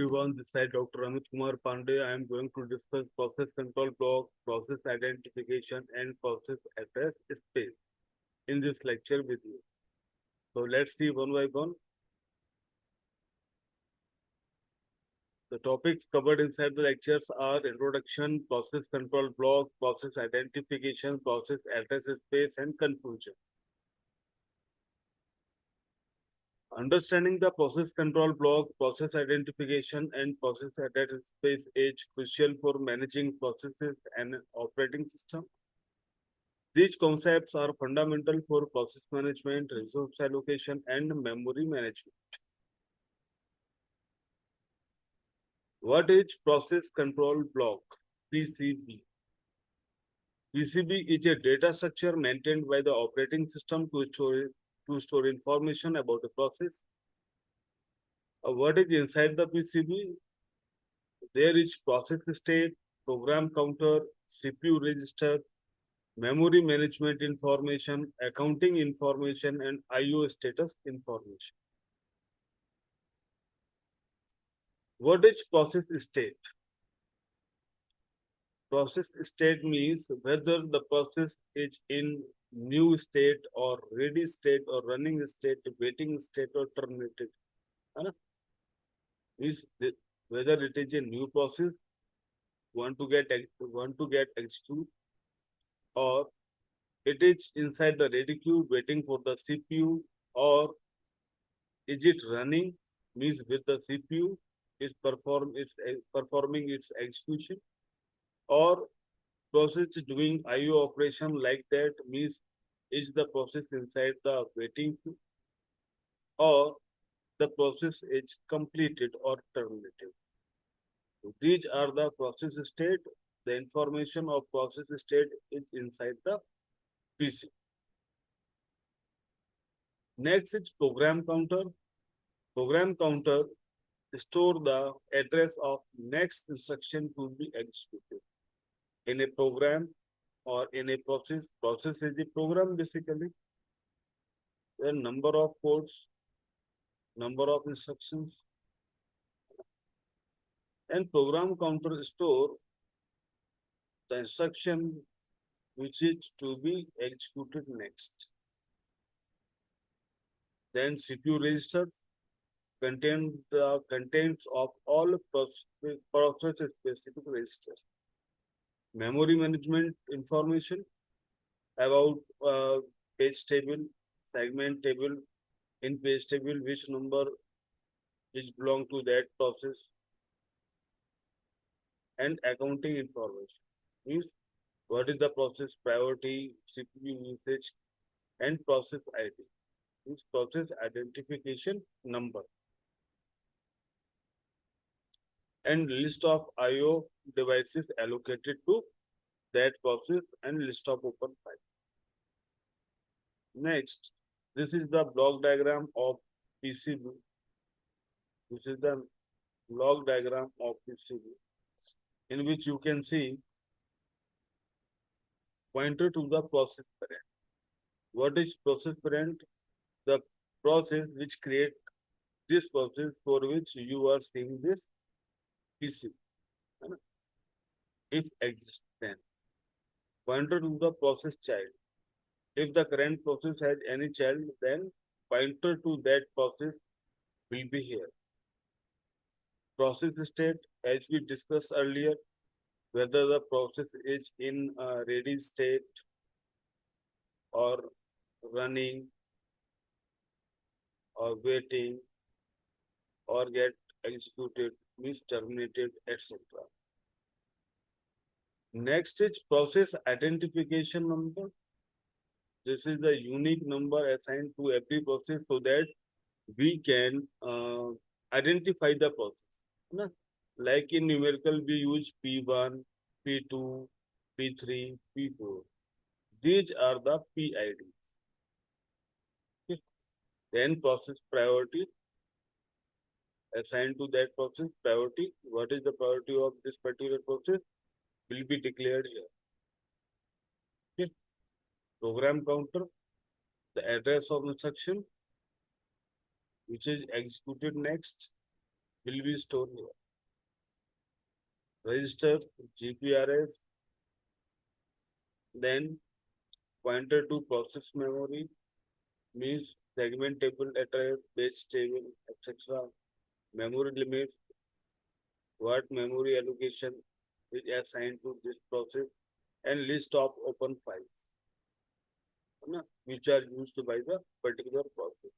everyone, this is Dr. Amit Kumar Pandey. I am going to discuss process control block, process identification, and process address space in this lecture with you. So let's see one by one. The topics covered inside the lectures are introduction, process control block, process identification, process address space, and conclusion. Understanding the process control block, process identification, and process address space is crucial for managing processes and operating system. These concepts are fundamental for process management, resource allocation, and memory management. What is process control block? PCB. PCB is a data structure maintained by the operating system to store information about the process. What is inside the PCB? There is process state, program counter, CPU register, memory management information, accounting information, and I/O status information. What is process state? Process state means whether the process is in new state or ready state or running state, waiting state or terminated. Means whether it is a new process want to get executed, or it is inside the ready queue waiting for the CPU, or is it running, means with the CPU is performing its execution, or process doing I/O operation like that, means is the process inside the waiting queue, or the process is completed or terminated. So these are the process state. The information of process state is inside the PC. Next is program counter. Program counter store the address of next instruction to be executed in a program or in a process. Process is a program basically. The number of codes, number of instructions, and program counter store the instruction which is to be executed next. Then CPU register contain the contents of all process specific registers. Memory management information about page table, segment table, in page table which number is belong to that process, and accounting information means what is the process priority, CPU usage, and process ID, means process identification number, and list of I/O devices allocated to that process, and list of open files. Next, this is the block diagram of PCB. This is the block diagram of PCB, in which you can see pointer to the process parent. What is process parent? The process which create this process for which you are seeing this PCB. If exists, then pointer to the process child. If the current process has any child, then pointer to that process will be here. Process state, as we discussed earlier, whether the process is in a ready state or running or waiting or get executed, means terminated, etc. Next is process identification number. This is the unique number assigned to every process so that we can identify the process. Like in numerical, we use P1, P2, P3, P4. These are the PID. Okay. Then process priority assigned to that process priority. What is the priority of this particular process will be declared here. Okay. Program counter, the address of instruction which is executed next will be stored here. register GPRS, then pointer to process memory, means segmentable address, page table, etc. Memory limits, what memory allocation is assigned to this process, and list of open files, which are used by the particular process.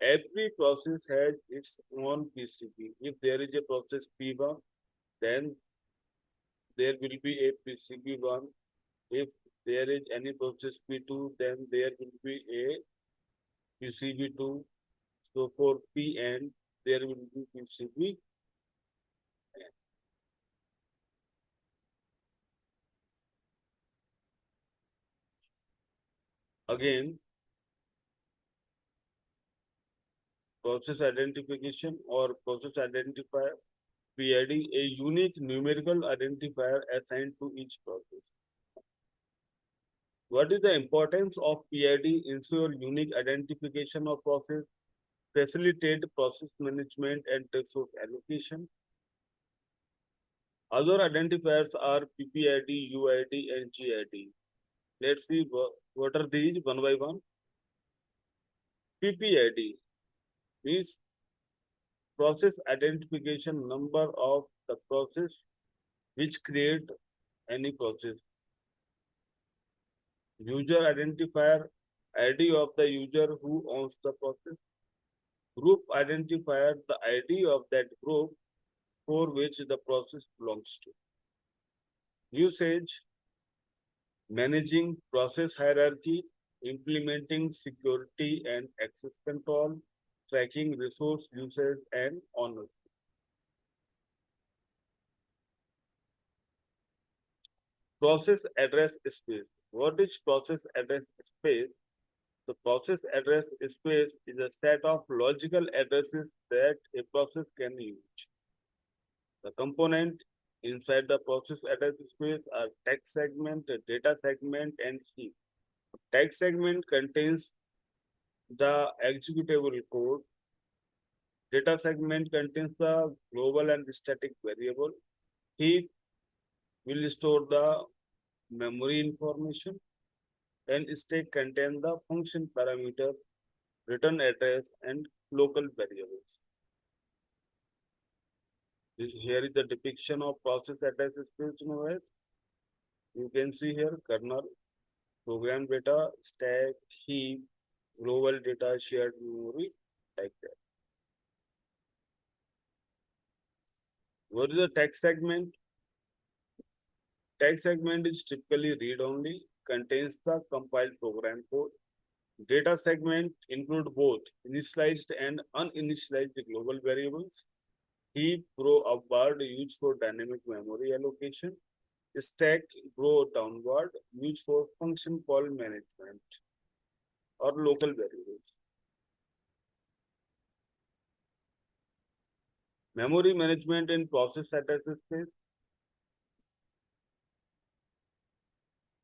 Every process has its own PCB. If there is a process P1, then there will be a PCB1. If there is any process P2, then there will be a PCB2. So for Pn, there will be PCB. Again, process identification or process identifier, PID, a unique numerical identifier assigned to each process. What is the importance of PID? Ensure unique identification of process, facilitate process management and resource allocation. Other identifiers are PPID, UID, and GID. Let's see what are these one by one. PPID means process identification number of the process which create any process. User identifier, ID of the user who owns the process. Group identifier, the ID of that group for which the process belongs to. Usage, managing process hierarchy, implementing security and access control, tracking resource usage and ownership. Process address space. What is process address space? The process address space is a set of logical addresses that a process can use. The component inside the process address space are text segment, data segment, and heap. Text segment contains the executable code. Data segment contains the global and static variable. Heap will store the memory information, and stack contain the function parameter, return address, and local variables. Here is the depiction of process address space in. You can see here kernel, program data, stack, heap, global data, shared memory, like that. What is the text segment? Text segment is typically read-only, contains the compiled program code. Data segment include both initialized and uninitialized global variables. Heap grow upward, used for dynamic memory allocation. Stack grow downward, used for function call management or local variables. Memory management in process address space.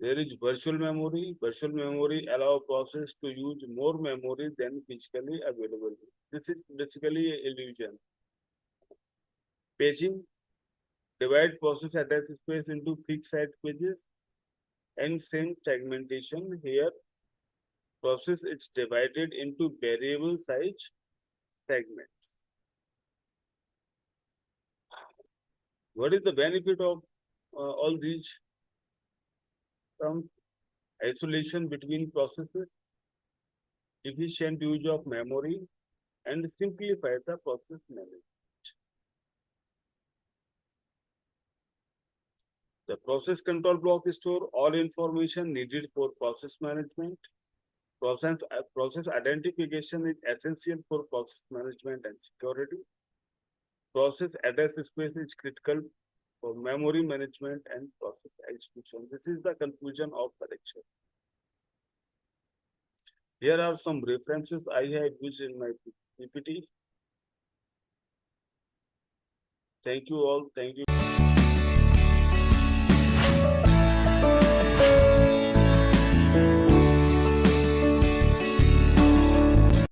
There is virtual memory. Virtual memory allow process to use more memory than physically available. This is basically an illusion. Paging divide process address space into fixed site pages and same segmentation. Here, process is divided into variable size segments. What is the benefit of all these terms? Isolation between processes, efficient use of memory, and simplify the process management. The process control block store all information needed for process management. Process identification is essential for process management and security. Process address space is critical for memory management and process execution. This is the conclusion of the lecture. Here are some references I have used in my PPT. Thank you all. Thank you.